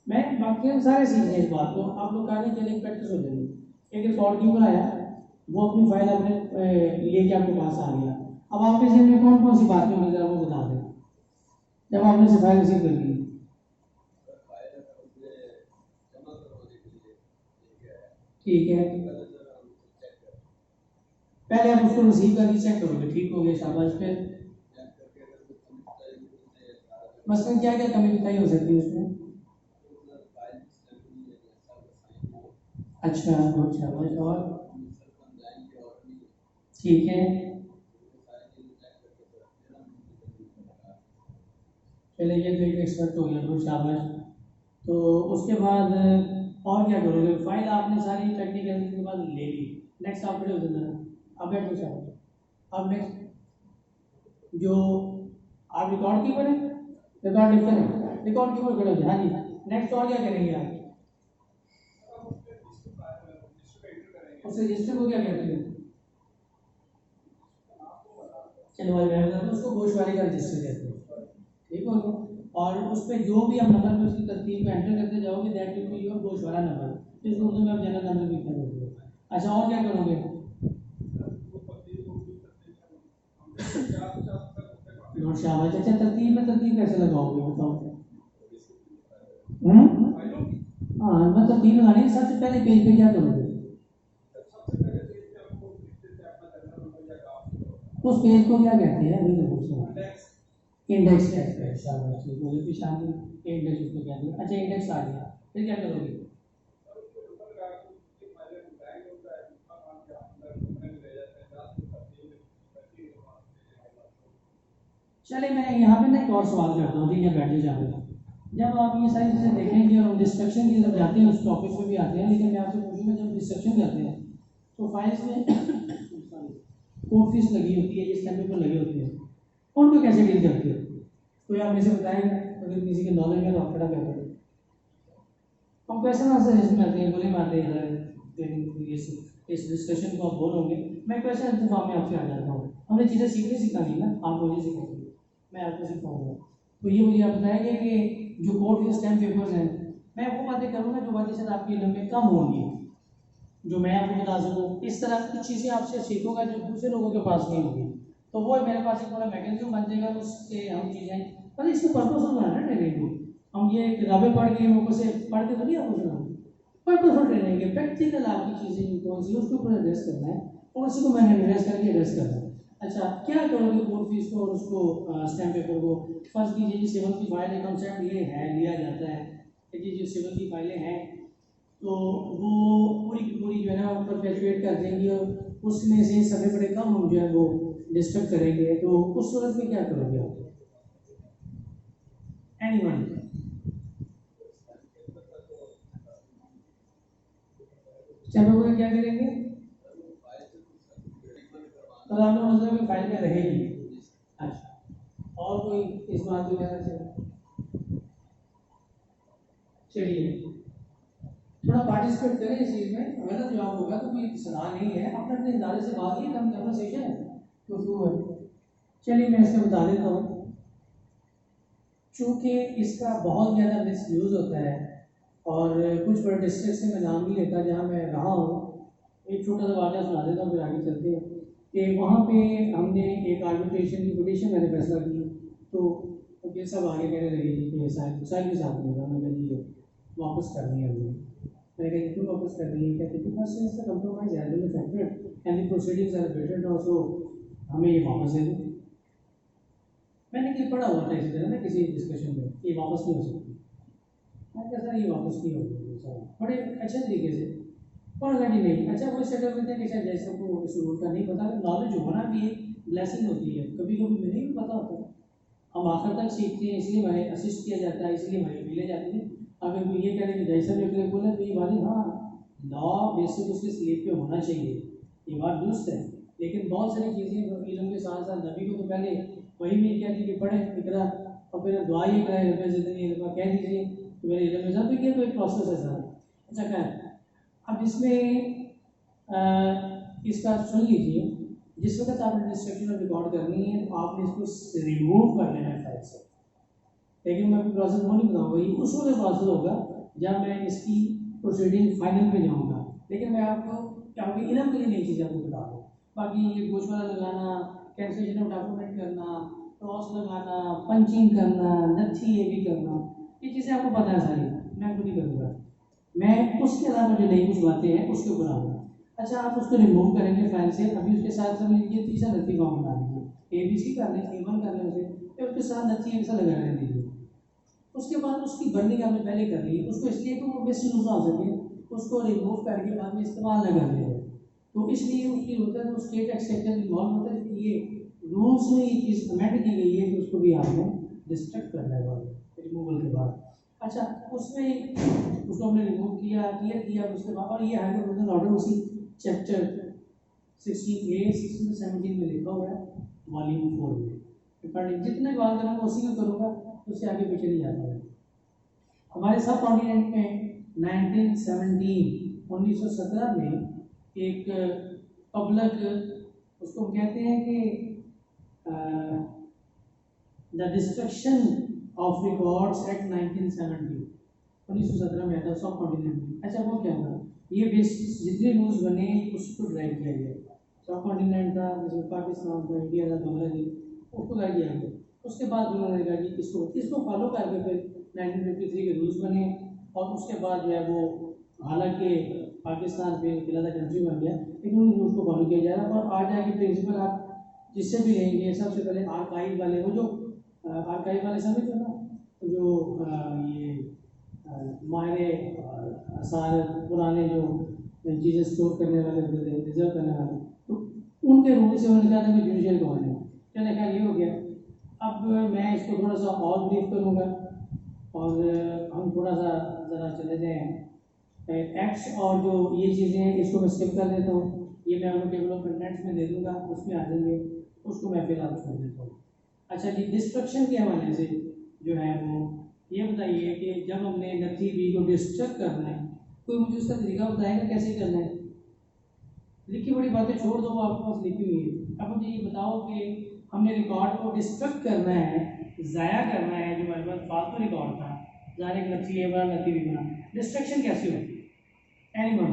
Speaker 1: मैं बाकी हम सारे सीख रहे हैं इस बात को, आप लोग कहने चलिए प्रैक्टिस हो जाएगी। एक रिकॉर्ड कीपर आया, वो अपनी फाइल अपने लेके आपके पास आ गया। अब आपके जेब में कौन कौन सी बातें होंगी जरा वो बता दें जब आपने से फाइल रिसीव कर ली। ठीक है, पहले आप उसको रिसीव करके चेक करोगे, ठीक हो गया शाबाश। फिर मसलन क्या क्या कमी बताई हो सकती है उसमें। अच्छा बहुत शाबाश। और ठीक है, चलिए ये तो एक एक्सपर्ट हो गया, बहुत शाबाश। तो उसके बाद और क्या करोगे, फाइल आपने सारी टेक्निक करने के बाद ले ली, नेक्स्ट आप खड़े हो जाना। अब बैठो शाबाश। अब नेक्स्ट जो आप रिकॉर्ड कीपर है, रिकॉर्ड लिखते हैं, रिकॉर्ड कीपर खड़े हो जाए। हाँ जी, नेक्स्ट और क्या करेंगे आप, उस रजिस्टर को क्या कहते हैं। चलो भाई मैं उसको गोशवारी का रजिस्टर कहते हैं, ठीक हो गया। और उस पर जो भी आप नंबर में उसकी तरतीब में एंटर करते जाओगे दैट विल बी योर गोशवारा नंबर, जिसको उर्दू में आप जनरल नंबर भी कह सकते हो। अच्छा और क्या करोगे, शाबाश। अच्छा तरतीब में तरतीब कैसे लगाओगे बताओ। हाँ मैं तरतीब लगानी, सबसे पहले पेज पे क्या करोगे, उस पेज को क्या कहते हैं अभी तो पूछ रहा हूँ। इंडेक्स कहते हैं, शाबाश ठीक हो गया। पिछाड़ इंडेक्स उसको कहते हैं। अच्छा इंडेक्स आ गया, फिर क्या करोगे। चलिए मैं यहाँ पे ना एक और सवाल करता हूँ, ठीक है बैठे जाओगे। जब आप ये सारी चीज़ें देखेंगे और डिस्ट्रक्शन की तरफ जाते हैं, उस टॉपिक पे भी आते हैं, लेकिन मैं आपसे पूछूंगा जब डिस्ट्रक्शन करते हैं तो फाइल्स में कोड फीस लगी होती है, जिस टाइम पर लगे होते हैं, उनको कैसे डील करते हो, कोई आप मुझे बताएंगे अगर किसी के नॉलेज में तो आप खड़ा कर दो। हम क्वेश्चन आंसर इसमें आते हैं, गोली मारते हैं इस डिस्कशन को आप बोलोगे, मैं क्वेश्चन आंसर में आपसे आ जाता हूँ। हमने चीज़ें सीखनी सिखानी ना, आप मुझे सिखाएंगे मैं आपको सिखाऊंगा। तो ये मुझे आप बताएंगे कि जो कोड के स्टैम्प पेपर्स हैं, मैं वो बातें करूँगा जो बातें शायद आपकी इल्म में कम होंगी, जो मैं आपको बता सकूँ। इस तरह की चीज़ें आपसे सीखूंगा जो दूसरे लोगों के पास नहीं होगी, तो वो मेरे पास एक पूरा मैकेनिज्म बन जाएगा, उससे हम चीज़ें मतलब इसको पर्पस होना है ना ट्रेनिंग को। हम ये किताबें पढ़ के मौके से पढ़ के तो नहीं आपको सुना, पर्पसफुल ट्रेनिंग है, प्रैक्टिकल आपकी चीज़ें कौन सी उसके ऊपर एड्रेस करना है और उसी को मैंने एड्रेस करके एड्रेस करना है। अच्छा क्या करोगे कोर्ट फीस को और उसको स्टैम्प पेपर को। फर्स्ट कीजिए जी सिविल की फाइल कॉन्सेप्ट ये है लिया जाता है कि जो सिविल की फाइलें हैं तो वो पूरी की पूरी जो है ना परपेचुएट कर देंगी और उसमें से सभी बड़े कम हम जो है वो डिस्टर्ब करेंगे, तो उस सूरत में क्या करोगे आप। एनीवन स्टैम्प पेपर क्या करेंगे, तो आप लोग मतलब कि फाइल में रहेगी। अच्छा और कोई इस बात को कहना चाहिए, चलिए थोड़ा पार्टिसिपेट करें इस चीज़ में, गलत जवाब होगा तो कोई सलाह नहीं है, अपने अपने इदारे से बात ही कम कन्वर्सेशन है तो शुरू है। चलिए मैं इसमें बता देता हूँ, चूँकि इसका बहुत ज़्यादा मिस यूज़ होता है और कुछ बड़े डिस्ट्रिक्ट से मैं नाम नहीं लेता जहाँ मैं रहा हूँ, एक छोटा सा वाक़या सुना देता हूँ फिर आगे चलते हैं कि वहाँ पे हमने एक आर्बिट्रेशन की पिटीशन मैंने फैसला की, तो ये सब आगे कहने लगे जी कि साहब के साथ नहीं था, मैंने जी वापस करनी है हमने। मैंने कहा क्यों वापस करनी है, कहते because since the compromise has been effected and the proceedings are better now, so हमें ये वापस दे दो। मैंने कहीं पढ़ा हुआ था इसी तरह ना किसी डिस्कशन में, ये वापस नहीं हो सकती। मैं कहता ये वापस नहीं होगी बड़े अच्छे तरीके से और अगर नहीं अच्छा वो सेटल करते हैं कि शायद जैसे को इस रूल का नहीं पता, नॉलेज होना भी एक ब्लेसिंग होती है, कभी कभी मुझे नहीं पता होता, हम आखिर तक सीखते हैं इसलिए हमें असिस्ट किया जाता है, इसलिए हमें मिले जाते हैं। अगर कोई ये कह रहे कि जैसा भी अगले बोले तो ये बात हाँ लॉ बेसिक उसके स्लीप पे होना चाहिए, ये बात दुरुस्त है। लेकिन बहुत सारी चीज़ें इल्म के साथ साथ नबी को तो पहले वही में क्या थी कि पढ़े इकरा और फिर दुआ ये कराए रबे ज़िदनी इल्मा कह दीजिए कि मेरे इल्म में सब ये तो एक प्रोसेस है सारा। अच्छा खैर अब इसमें इसका सुन लीजिए, जिस वक्त आपने डिस्ट्रक्शन रिकॉर्ड करनी है तो आपने इसको रिमूव कर लेना है फाइल से। लेकिन मैं अभी प्रोसेस वो नहीं बताऊँगा, ये उस वक्त प्रोसेस होगा जब मैं इसकी प्रोसीडिंग फाइनल पे जाऊँगा। लेकिन मैं आपको चाहूँगी इल्म के लिए नई चीज़ आपको बता दूँ। बाकी ये गोशवाला लगाना, कैंसिलेशन ऑफ डॉक्यूमेंट करना, क्रॉस लगाना, पंचिंग करना, नथी ये भी करना, ये चीज़ें आपको पता है सारी, मैं आपको नहीं करूँगा। मैं उसके अलावा जो नई कुछ बातें हैं उसके ऊपर आऊँगा। अच्छा आप उसको रिमूव करेंगे फाइल से। अभी उसके साथ समझ लीजिए तीसरा नथी फॉर्म बना लीजिए, ABC कर लें, A1 कर लें उसे, फिर उसके साथ नथी ऐसा लगा रहने दीजिए। उसके बाद उसकी बर्निंग आपने पहले कर ली है, उसको इसलिए कि वो बेस्ट यूज ना हो सके, उसको रिमूव करके बाद में इस्तेमाल न कर लिया, तो इसलिए उसकी होता है तो स्टेट एक्सटेंशन इन्वॉल्व होता है। ये रूल्स में ये चीज़ अमेंड की गई है कि उसको भी आपने डिस्ट्रक्ट करना है बाद रिमूवल के बाद। अच्छा उसमें उसको हमने रिमूव किया, क्लियर किया उसके बाद, और ये हाइड्रोजन ऑर्डर उसी चैप्टर 16A 16 17 में लिखा हुआ है वॉल्यूम 4 में। जितने बात करूँगा उसी में करूँगा, उससे आगे पीछे नहीं जाता है। हमारे सब कॉन्टिनेंट में 1917 में एक पब्लिक उसको कहते हैं कि the destruction of records act 1917 में आता सब कॉन्टिनेंट में। अच्छा वो क्या था, ये बेसिस जितने रूल्स बने उसको ड्राइव किया गया। सब कॉन्टिनेंट था, जैसे पाकिस्तान था, इंडिया था, बांग्लादेश, उसको ड्राइव किया गया। उसके बाद उन्होंने कहा कि इसको फॉलो करके फिर 1953 के रूल्स बने, और उसके बाद जो है वो हालांकि पाकिस्तान पे अकेला कंट्री बन गया, लेकिन उन रूल्स को फॉलो किया जा रहा है। और आज जाके प्रिंसिपल आप जिससे भी लेंगे सबसे पहले आर्काइव वाले, वो जो आर्काइव वाले समझ हो ना, जो ये मायरे आसार पुराने जो चीज़ें स्टोर करने वाले होते थे, रिजर्व करने वाले, तो उनके रूल से उन्होंने कहा था कि जुडिशियल को बने। चलो खैर ये हो गया। अब मैं इसको थोड़ा सा और ब्रीफ करूँगा, और हम थोड़ा सा ज़रा चले जाएँ एक्ट्स और जो ये चीज़ें हैं इसको मैं स्किप कर देता हूँ। ये मैं आपको टेबल ऑफ कंटेंट्स में दे दूँगा, उसमें आ जाएंगे, उसको मैं फिलहाल छोड़ देता हूँ। अच्छा जी, डिस्ट्रक्शन के हवाले से जो है वो ये बताइए कि जब हमने नथी बी को डिस्ट्रक्ट करना है, कोई मुझे उसका तरीका बताएगा कैसे करना है? लिखी बड़ी बातें छोड़ दो, वो आपके पास लिखी हुई है। अब मुझे ये बताओ कि हमने रिकॉर्ड को डिस्ट्रक्ट करना है, ज़ाया करना है, जो हमारे पास फालतू रिकॉर्ड था, ज़ाहिर एक नथी ए बना नथी बी बना, डिस्ट्रक्शन कैसे हो? एनीवन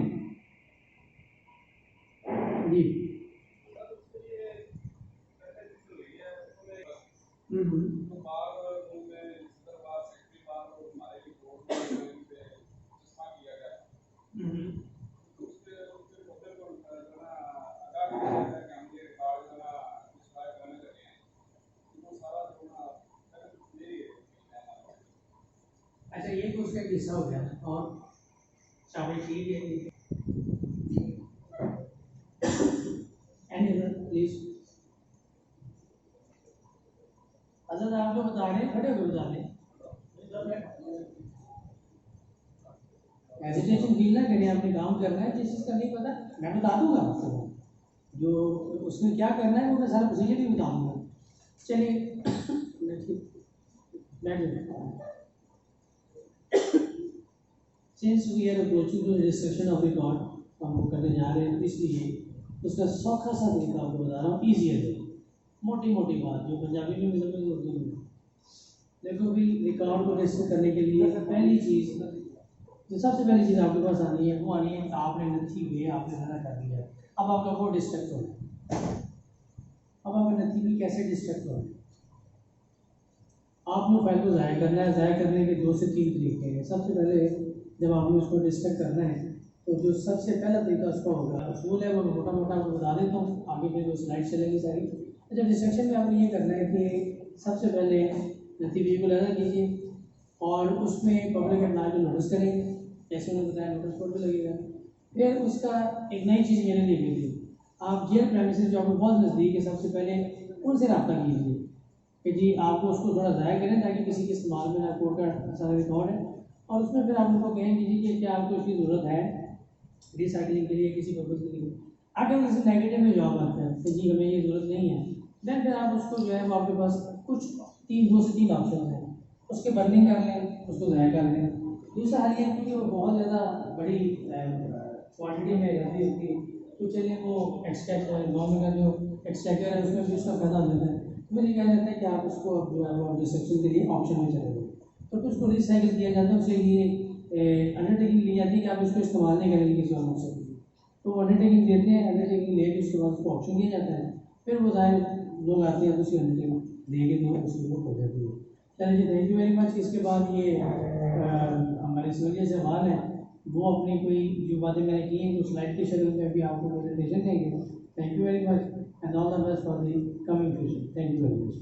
Speaker 1: जी? अच्छा ये तो उसका किस्सा हो गया, और शामिल ठीक है। प्लीज हजरत आप जो बता रहे हैं खड़े होकर बता रहे हैं, एजिटेशन फील ना करें, आपने काम करना है। जिस चीज़ का नहीं पता मैं बता दूंगा आपको, जो उसमें क्या करना है वो मैं सारा प्रोसीजर भी बता दूंगा। चलिए since we are approaching to discussion of record, हम करने जा रहे हैं, इसलिए उसका सौखा सा तरीका आपको बता रहा हूँ, ईजी है, मोटी मोटी बात जो पंजाबी में भी समझ उर्दू में। देखो भी रिकॉर्ड को डिस्कस करने के लिए पहली चीज़, जो सबसे पहली चीज़ आपके पास आनी है वो आनी है कि आपने नथी हुई, आपने सारा कर दिया, अब आपका वो डिस्ट्रक्ट हो है। अब आपका नथी भी कैसे डिस्ट्रक्ट हो है? आपने फाइल को ज़ाया करना है। ज़ाया करने के 2 से 3 तरीके हैं। सबसे पहले जब आपने उसको डिस्ट्रक्ट करना है तो जो सबसे पहला तरीका उसका होगा, उसूल है वो मोटा मोटा आपको बता देता हूँ, आगे फिर वो स्लाइड चलेंगी सारी। जब डिस्ट्रक्शन में आपने ये करना है कि सबसे पहले नथी बी को लगा कीजिए, और उसमें पब्लिक एट लार्ज नोटिस करेंगे, जैसे उन्होंने बताया नोटिस बोर्ड भी लगेगा। फिर उसका एक नई चीज़ मेरे लिए भी थी, आप जेल प्रेमिसेस जो आपको बहुत नज़दीक है, सबसे पहले उनसे रब्ता कीजिए कि जी आपको उसको थोड़ा ज़ाया करें ताकि किसी के इस्तेमाल में ना, कोर्ट का सारा रिकॉर्ड है, और उसमें फिर आप उनको कहेंगे जी कि क्या आपको इसकी ज़रूरत है रिसाइकलिंग के लिए, किसी पर्पज़ के लिए। अगर किसी नेगेटिव में जवाब आता है कि जी हमें ये ज़रूरत नहीं है, देन फिर आप उसको जो है वो आपके पास कुछ 2 से 3 ऑप्शन हैं, उसके बर्निंग कर लें, उसको ज़ाया कर लें। दूसरा हल ये है क्योंकि वो बहुत ज़्यादा बड़ी क्वान्टिटी में रहती होती है, तो चलिए वो एक्सट्रैक्ट गवर्नमेंट का जो एक्सट्रैक्टर है उसमें भी उसका फायदा हो जाता है। तो मुझे कहा जाता है कि आप उसको जो है वो डिस्ट्रक्शन के लिए ऑप्शन में चले जाए, तो फिर उसको रिसाइकिल किया जाता है, उसके लिए अंडरटेकिंग ली जाती है कि आप उसको इस्तेमाल नहीं करेंगे किसी और मकसद के लिए। तो वो अंडरटेकिंग देते हैं, अंडरटेकिंग लेके उसके बाद उसको ऑप्शन दिया जाता है, फिर वो ज़ाहिर लोग आते हैं तो उसकी अंडरटेकिंग दे के तो उसकी वो हो जाती है। चलिए जी, थैंक यू वेरी मच। इसके बाद ये हमारे समझिए जवान है वो अपनी कोई जो बातें मैंने की हैं तो स्लाइड की शक्ल में भी आपको प्रेजेंटेशन देंगे। Thank you very much and all the best for the coming future. Thank you very much.